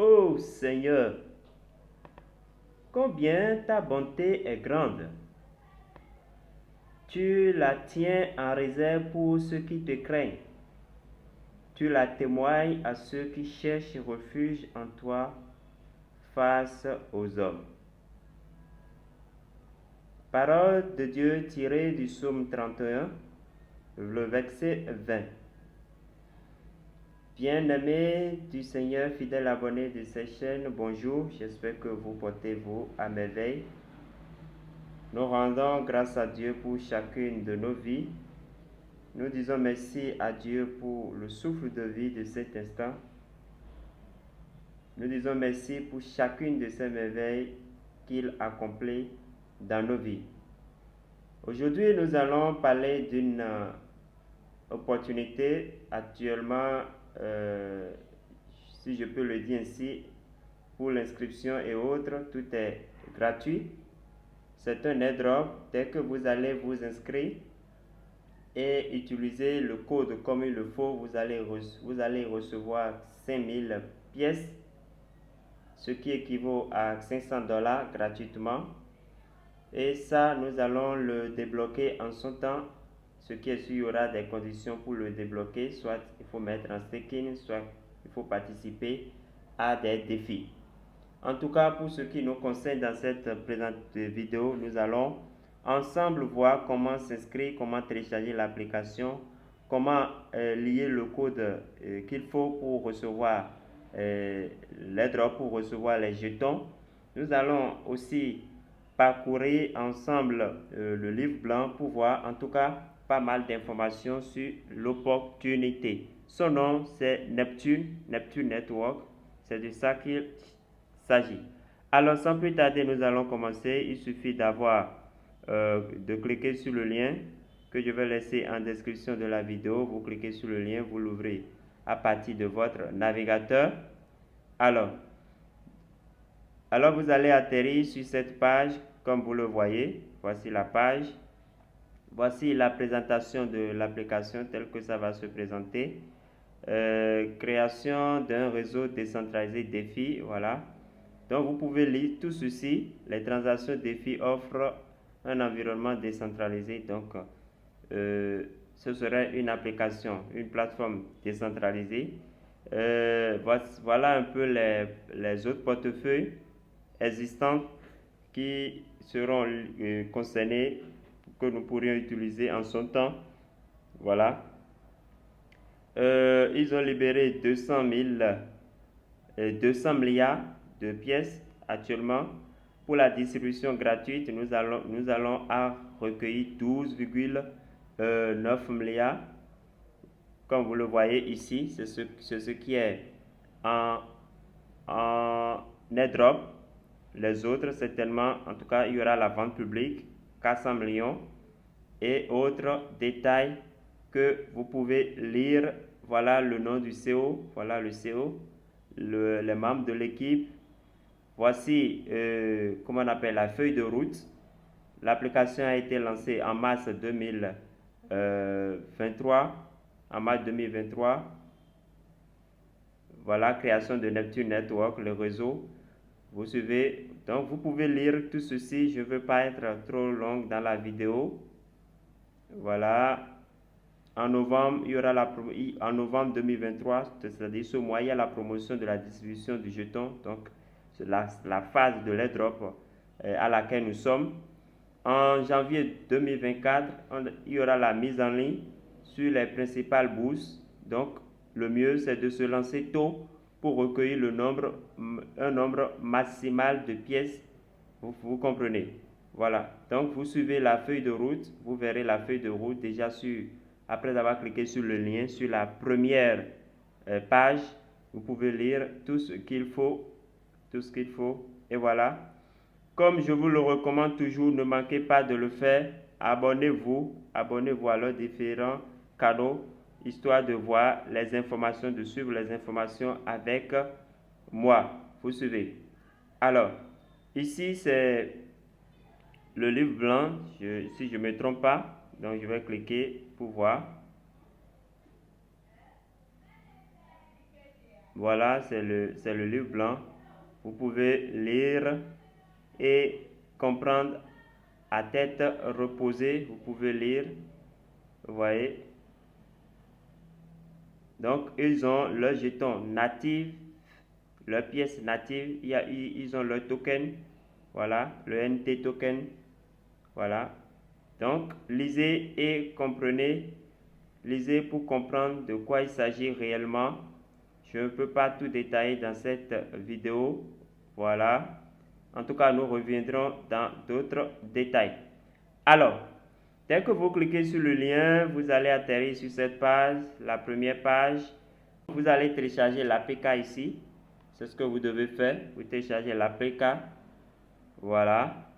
Ô Seigneur, combien ta bonté est grande! Tu la tiens en réserve pour ceux qui te craignent. Tu la témoignes à ceux qui cherchent refuge en toi face aux hommes. Parole de Dieu tirée du psaume 31, le verset 20. Bien-aimés du Seigneur, fidèles abonnés de cette chaîne, bonjour, j'espère que vous portez-vous à merveille. Nous rendons grâce à Dieu pour chacune de nos vies. Nous disons merci à Dieu pour le souffle de vie de cet instant. Nous disons merci pour chacune de ces merveilles qu'il accomplit dans nos vies. Aujourd'hui, nous allons parler d'une opportunité actuellement, si je peux le dire ainsi, pour l'inscription et autres, tout est gratuit. C'est un airdrop. Dès que vous allez vous inscrire et utiliser le code comme il le faut, vous allez recevoir 5000 pièces, ce qui équivaut à $500 gratuitement. Et ça, nous allons le débloquer en son temps. Ce qui est sûr, il y aura des conditions pour le débloquer. Soit il faut mettre en staking, soit il faut participer à des défis. En tout cas, pour ce qui nous concerne dans cette présente vidéo, nous allons ensemble voir comment s'inscrire, comment télécharger l'application, comment lier le code qu'il faut pour recevoir les drops, pour recevoir les jetons. Nous allons aussi parcourir ensemble le livre blanc pour voir en tout cas pas mal d'informations sur l'opportunité. Son nom c'est Neptune Network, c'est de ça qu'il s'agit. Alors sans plus tarder, nous allons commencer. Il suffit de cliquer sur le lien que je vais laisser en description de la vidéo. Vous cliquez sur le lien, vous l'ouvrez à partir de votre navigateur. Alors vous allez atterrir sur cette page comme vous le voyez. Voici la page. Voici la présentation de l'application telle que ça va se présenter. Création d'un réseau décentralisé défi, voilà. Donc vous pouvez lire tout ceci. Les transactions défi offrent un environnement décentralisé. Donc ce serait une application, une plateforme décentralisée. Voilà un peu les autres portefeuilles existants qui seront concernés, que nous pourrions utiliser en son temps. Voilà. Ils ont libéré 200 milliards de pièces actuellement. Pour la distribution gratuite, nous allons recueillir 12,9 milliards. Comme vous le voyez ici, c'est ce qui est en airdrop. Les autres, certainement, en tout cas, il y aura la vente publique, 400 millions et autres détails que vous pouvez lire. Voilà le nom du CEO, voilà le CEO, les membres de l'équipe. Voici, comment on appelle, la feuille de route. L'application a été lancée en mars 2023. En mars 2023. Voilà, création de Neptune Network, le réseau. Vous suivez, donc vous pouvez lire tout ceci. Je ne veux pas être trop long dans la vidéo. Voilà. En novembre, il y aura en novembre 2023, c'est-à-dire ce mois, il y a la promotion de la distribution du jeton. Donc, c'est la phase de l'airdrop à laquelle nous sommes. En janvier 2024, il y aura la mise en ligne sur les principales bourses. Donc, le mieux, c'est de se lancer tôt pour recueillir un nombre maximal de pièces. Vous comprenez? Voilà. Donc, vous suivez la feuille de route. Vous verrez la feuille de route déjà après avoir cliqué sur le lien, sur la première page. Vous pouvez lire tout ce qu'il faut. Et voilà. Comme je vous le recommande toujours, ne manquez pas de le faire. Abonnez-vous à leurs différents canaux, histoire de voir les informations, de suivre les informations avec moi. Vous suivez. Alors, ici c'est le livre blanc, si je ne me trompe pas. Donc je vais cliquer pour voir. Voilà, c'est le livre blanc. Vous pouvez lire et comprendre à tête reposée. Vous pouvez lire. Vous voyez. Donc, ils ont leur jeton natif, leur pièce native. Ils ont leur token. Voilà, le NT token. Voilà. Donc, lisez et comprenez. Lisez pour comprendre de quoi il s'agit réellement. Je ne peux pas tout détailler dans cette vidéo. Voilà. En tout cas, nous reviendrons dans d'autres détails. Alors, dès que vous cliquez sur le lien, vous allez atterrir sur cette page, la première page. Vous allez télécharger l'APK ici. C'est ce que vous devez faire. Vous téléchargez l'APK. Voilà.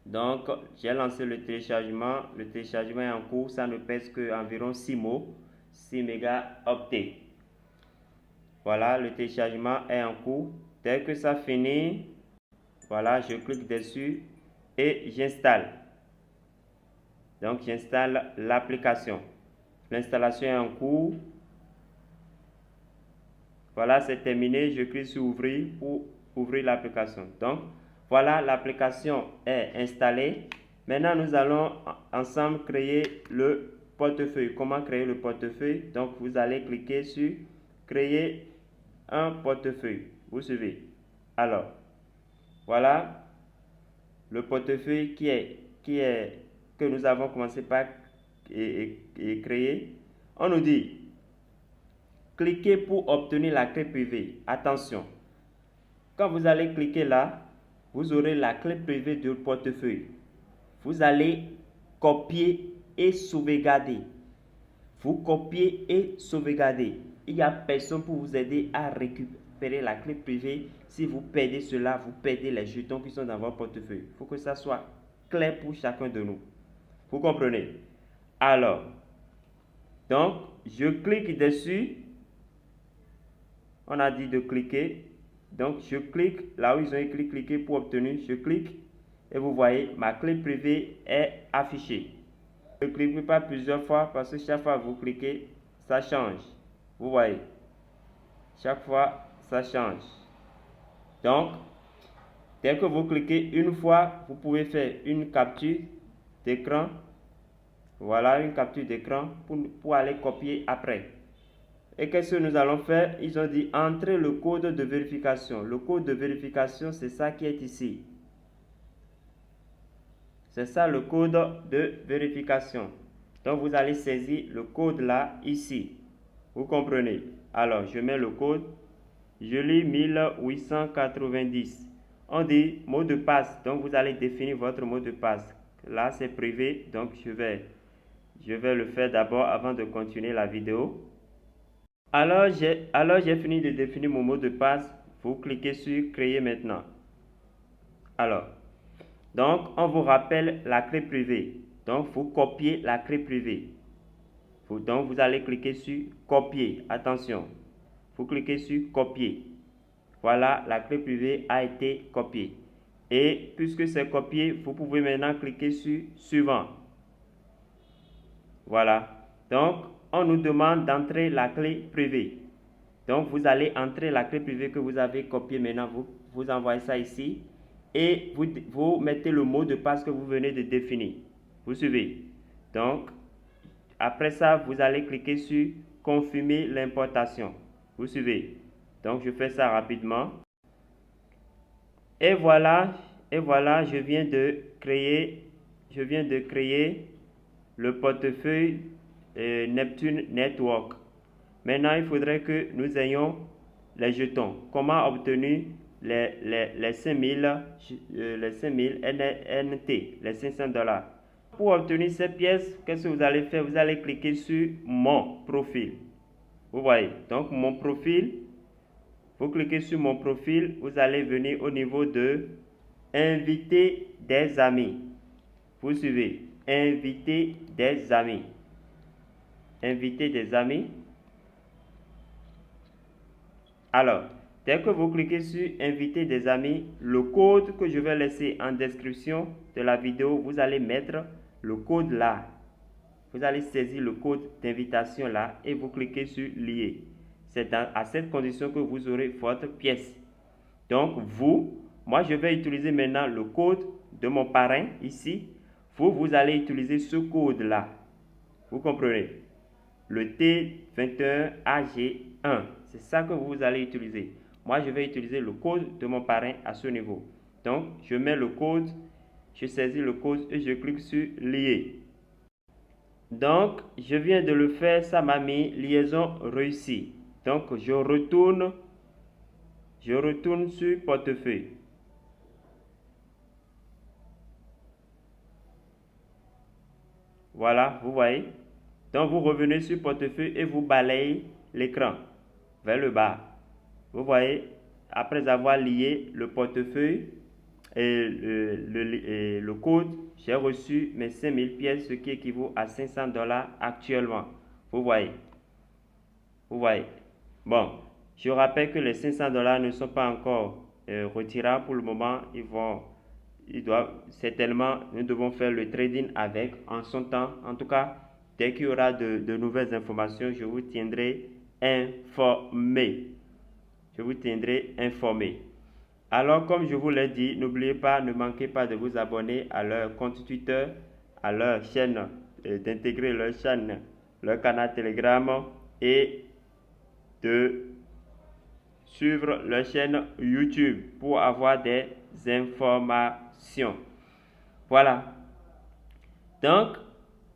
Donc, j'ai lancé le téléchargement. Le téléchargement est en cours. Ça ne pèse qu'environ 6 mots, 6 mégaoctets. Voilà, le téléchargement est en cours. Dès que ça finit, voilà, je clique dessus et j'installe. Donc, j'installe l'application. L'installation est en cours. Voilà, c'est terminé. Je clique sur ouvrir pour ouvrir l'application. Donc, voilà, l'application est installée. Maintenant, nous allons ensemble créer le portefeuille. Comment créer le portefeuille? Donc, vous allez cliquer sur créer un portefeuille. Vous suivez. Alors, voilà le portefeuille que nous avons commencé par créer. On nous dit cliquez pour obtenir la clé privée. Attention, quand vous allez cliquer là, vous aurez la clé privée du portefeuille. Vous allez copier et sauvegarder. Vous copiez et sauvegardez. Il n'y a personne pour vous aider à récupérer la clé privée. Si vous perdez cela, vous perdez les jetons qui sont dans votre portefeuille. Il faut que ça soit clair pour chacun de nous. Vous comprenez? Alors, donc, je clique dessus. On a dit de cliquer. Donc, je clique là où ils ont écrit cliquer pour obtenir. Je clique et vous voyez, ma clé privée est affichée. Ne cliquez pas plusieurs fois parce que chaque fois que vous cliquez, ça change. Vous voyez, chaque fois, ça change. Donc, dès que vous cliquez une fois, vous pouvez faire une capture d'écran. Voilà, une capture d'écran pour aller copier après. Et qu'est-ce que nous allons faire? Ils ont dit entrer le code de vérification. Le code de vérification, c'est ça qui est ici. C'est ça le code de vérification. Donc, vous allez saisir le code là, ici. Vous comprenez? Alors, je mets le code. Je lis 1890. On dit mot de passe. Donc, vous allez définir votre mot de passe. Là, c'est privé. Donc, je vais le faire d'abord avant de continuer la vidéo. Alors, j'ai fini de définir mon mot de passe. Vous cliquez sur créer maintenant. Alors, donc, on vous rappelle la clé privée. Donc, vous copiez la clé privée. Donc, vous allez cliquer sur copier. Attention, vous cliquez sur copier. Voilà, la clé privée a été copiée. Et puisque c'est copié, vous pouvez maintenant cliquer sur suivant. Voilà. Donc, on nous demande d'entrer la clé privée. Donc, vous allez entrer la clé privée que vous avez copiée. Maintenant, vous envoyez ça ici. Et vous mettez le mot de passe que vous venez de définir. Vous suivez. Donc, après ça, vous allez cliquer sur confirmer l'importation. Vous suivez. Donc, je fais ça rapidement. Et voilà, je viens de créer le portefeuille Neptune Network. Maintenant, il faudrait que nous ayons les jetons. Comment obtenir les 5000 NT, les 500 $. Pour obtenir ces pièces, qu'est-ce que vous allez faire? Vous allez cliquer sur mon profil. Vous voyez, donc mon profil, vous cliquez sur mon profil, vous allez venir au niveau de inviter des amis. Vous suivez, inviter des amis. Inviter des amis. Alors, dès que vous cliquez sur inviter des amis, le code que je vais laisser en description de la vidéo, vous allez mettre le code là. Vous allez saisir le code d'invitation là et vous cliquez sur lier. C'est à cette condition que vous aurez votre pièce. Donc, moi, je vais utiliser maintenant le code de mon parrain ici. Vous allez utiliser ce code-là. Vous comprenez? Le T21AG1. C'est ça que vous allez utiliser. Moi, je vais utiliser le code de mon parrain à ce niveau. Donc, je mets le code, je saisis le code et je clique sur lier. Donc, je viens de le faire, ça m'a mis liaison réussie. Donc, je retourne sur portefeuille. Voilà, vous voyez. Donc, vous revenez sur portefeuille et vous balayez l'écran vers le bas. Vous voyez, après avoir lié le portefeuille et le code, j'ai reçu mes 5000 pièces, ce qui équivaut à $500 actuellement. Vous voyez. Bon, je rappelle que les $500 ne sont pas encore retirables pour le moment. Certainement, nous devons faire le trading avec en son temps. En tout cas, dès qu'il y aura de nouvelles informations, je vous tiendrai informé. Alors, comme je vous l'ai dit, n'oubliez pas, ne manquez pas de vous abonner à leur compte Twitter, à leur chaîne, d'intégrer leur chaîne, leur canal Telegram et de suivre leur chaîne YouTube pour avoir des informations. Voilà. Donc,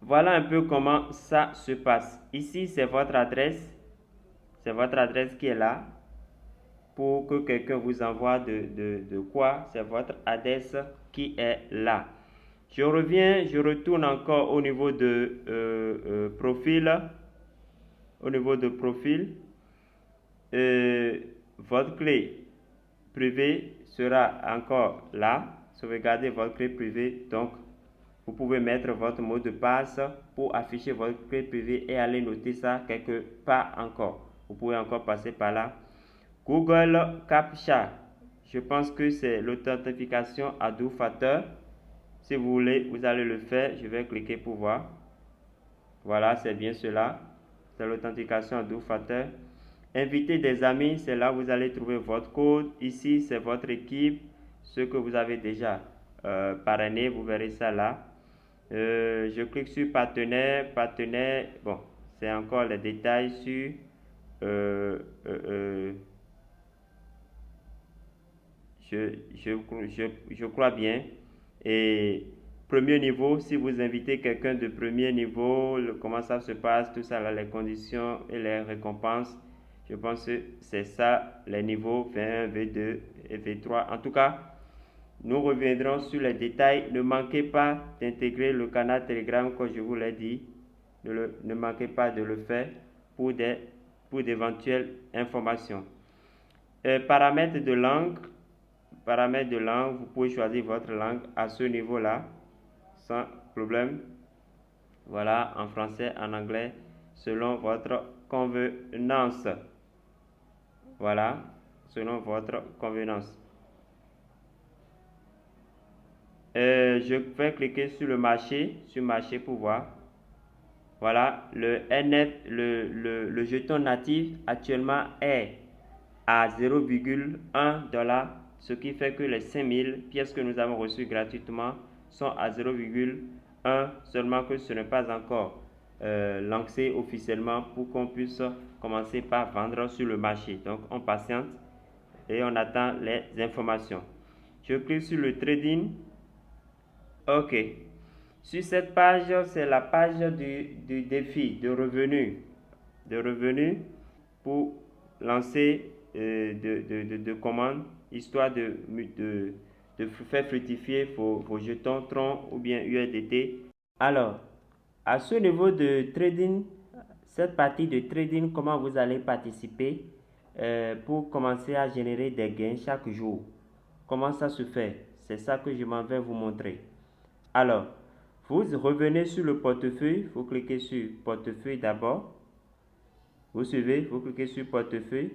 voilà un peu comment ça se passe. Ici, c'est votre adresse. C'est votre adresse qui est là. Pour que quelqu'un vous envoie de quoi, c'est votre adresse qui est là. Je retourne encore au niveau de profil. Au niveau de profil, votre clé privée sera encore là. Sauvegardez votre clé privée. Donc, vous pouvez mettre votre mot de passe pour afficher votre clé privée et aller noter ça quelque part encore. Vous pouvez encore passer par là. Google CAPTCHA, je pense que c'est l'authentification à deux facteurs. Si vous voulez, vous allez le faire. Je vais cliquer pour voir. Voilà, c'est bien cela. C'est l'authentification à deux facteurs. Inviter des amis, c'est là où vous allez trouver votre code. Ici, c'est votre équipe, ce que vous avez déjà parrainé. Vous verrez ça là. Je clique sur partenaire. Bon, c'est encore les détails sur... Je crois bien. Et premier niveau, si vous invitez quelqu'un de premier niveau, comment ça se passe, tout ça, là, les conditions et les récompenses, je pense que c'est ça, les niveaux V1, V2 et V3. En tout cas, nous reviendrons sur les détails. Ne manquez pas d'intégrer le canal Telegram, comme je vous l'ai dit. Ne manquez pas de le faire pour d'éventuelles informations. Paramètres de langue. Vous pouvez choisir votre langue à ce niveau-là, sans problème. Voilà, en français, en anglais, selon votre convenance. Voilà, selon votre convenance. Je vais cliquer sur le marché, pour voir. Voilà, le jeton natif actuellement est à 0,1$, ce qui fait que les 5000 pièces que nous avons reçues gratuitement sont à 0,1, seulement que ce n'est pas encore lancé officiellement pour qu'on puisse commencer par vendre sur le marché. Donc on patiente et on attend les informations. Je clique sur le trading. Ok. Sur cette page, c'est la page du défi de revenus. Pour lancer de commandes, histoire de faire fructifier vos jetons Tron ou bien USDT. Alors, à ce niveau de trading, cette partie de trading, comment vous allez participer pour commencer à générer des gains chaque jour. Comment ça se fait? C'est ça que je m'en vais vous montrer. Alors, vous revenez sur le portefeuille, vous cliquez sur portefeuille d'abord. Vous suivez, vous cliquez sur portefeuille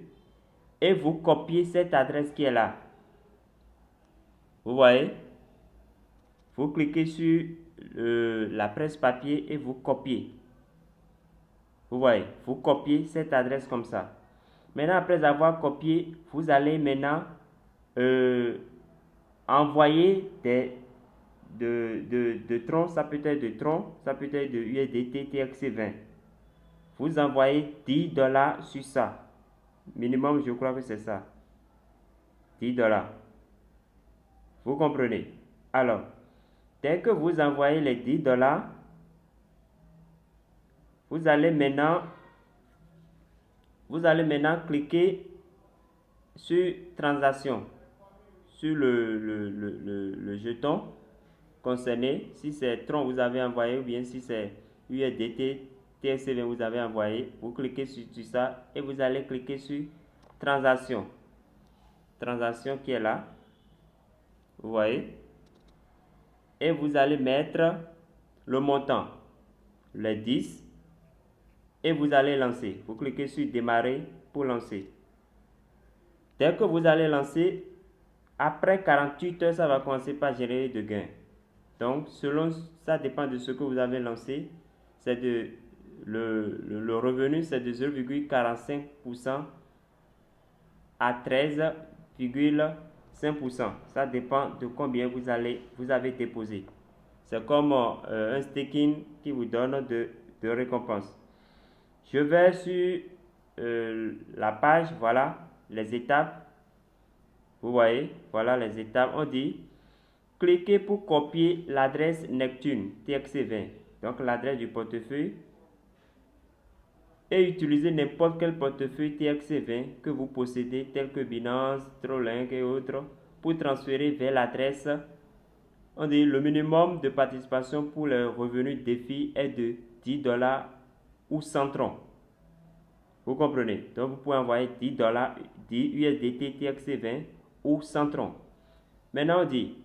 et vous copiez cette adresse qui est là. Vous voyez? Vous cliquez sur la presse papier et vous copiez. Vous voyez? Vous copiez cette adresse comme ça. Maintenant, après avoir copié, vous allez maintenant envoyer de Tron, ça peut être de Tron, ça peut être de USDT TRC20. Vous envoyez $10 sur ça. Minimum, je crois que c'est ça. $10. Vous comprenez? Alors, dès que vous envoyez les $10, vous allez maintenant cliquer sur transaction, sur le jeton concerné. Si c'est Tron vous avez envoyé ou bien si c'est USDT TRC20 vous avez envoyé, vous cliquez sur ça et vous allez cliquer sur transaction. Transaction qui est là. Vous voyez? Et vous allez mettre le montant, les 10, et vous allez lancer. Vous cliquez sur démarrer pour lancer. Dès que vous allez lancer, après 48 heures, ça va commencer par générer de gains. Donc, ça dépend de ce que vous avez lancé. C'est le revenu, c'est de 0,45% à 13,5%. Ça dépend de combien vous avez déposé. C'est comme un staking qui vous donne de récompense. Je vais sur la page, voilà les étapes. Vous voyez, voilà les étapes. On dit, cliquez pour copier l'adresse Neptune TRC20, donc l'adresse du portefeuille, et utilisez n'importe quel portefeuille TRC20 que vous possédez, tel que Binance, Trolink et autres, pour transférer vers l'adresse. On dit le minimum de participation pour le revenu défi est de $10 ou 100 tron. Vous comprenez? Donc vous pouvez envoyer $10, 10 USDT TRC20 ou 100 tron. Maintenant on dit,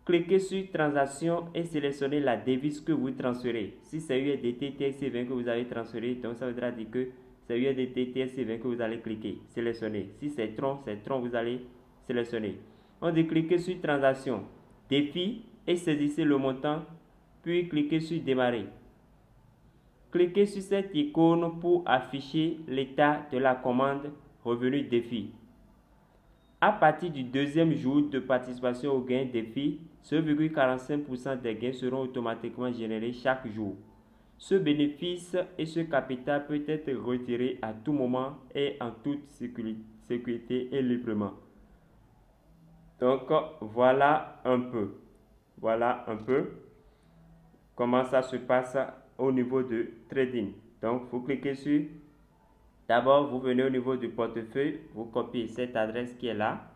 cliquez sur transaction et sélectionnez la devise que vous transférez. Si c'est USDT TRC20 que vous avez transféré, donc ça voudra dire que c'est USDT TRC20 que vous allez cliquer, sélectionner. Si c'est Tron, vous allez sélectionner. On dit cliquer sur transaction, défi et saisissez le montant, puis cliquez sur démarrer. Cliquez sur cette icône pour afficher l'état de la commande revenu défi. À partir du deuxième jour de participation au gain défi, 0,45% des gains seront automatiquement générés chaque jour. Ce bénéfice et ce capital peut être retiré à tout moment et en toute sécurité et librement. Donc voilà un peu comment ça se passe au niveau de trading. Donc vous cliquez sur, d'abord vous venez au niveau du portefeuille, vous copiez cette adresse qui est là,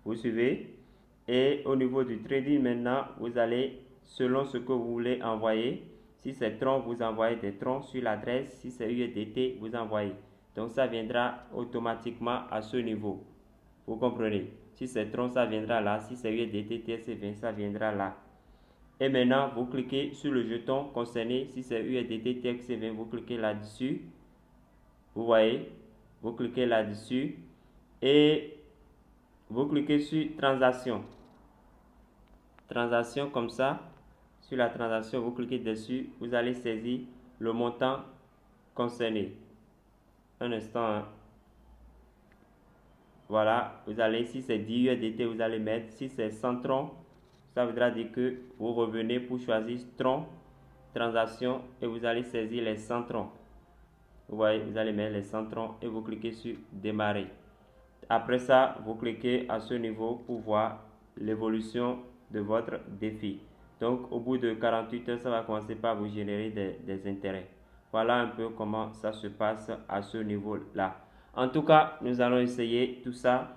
vous suivez, et au niveau du trading maintenant vous allez selon ce que vous voulez envoyer. Si c'est Tron, vous envoyez des Trons sur l'adresse. Si c'est USDT, vous envoyez. Donc ça viendra automatiquement à ce niveau. Vous comprenez? Si c'est Tron, ça viendra là. Si c'est USDT TRC20, ça viendra là. Et maintenant, vous cliquez sur le jeton concerné. Si c'est USDT TRC20, vous cliquez là-dessus. Vous voyez? Vous cliquez là-dessus. Et vous cliquez sur transaction. Transaction comme ça. Sur la transaction, vous cliquez dessus. Vous allez saisir le montant concerné. Un instant. Hein. Voilà. Vous allez, si c'est 10 USDT, vous allez mettre. Si c'est 100 tron, ça voudra dire que vous revenez pour choisir tron, transaction, et vous allez saisir les 100 tron. Vous voyez, vous allez mettre les 100 tron et vous cliquez sur démarrer. Après ça, vous cliquez à ce niveau pour voir l'évolution de votre défi. Donc, au bout de 48 heures, ça va commencer par vous générer des intérêts. Voilà un peu comment ça se passe à ce niveau-là. En tout cas, nous allons essayer tout ça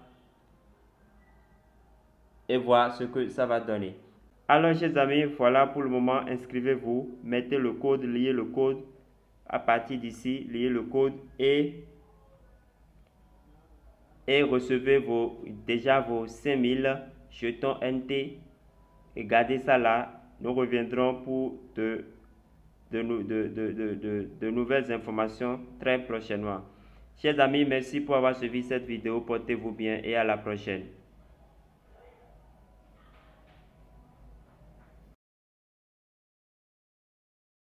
et voir ce que ça va donner. Alors, chers amis, voilà pour le moment. Inscrivez-vous, mettez le code, liez le code. À partir d'ici, liez le code et recevez déjà vos 5000 jetons NT et gardez ça là. Nous reviendrons pour de nouvelles informations très prochainement. Chers amis, merci pour avoir suivi cette vidéo. Portez-vous bien et à la prochaine.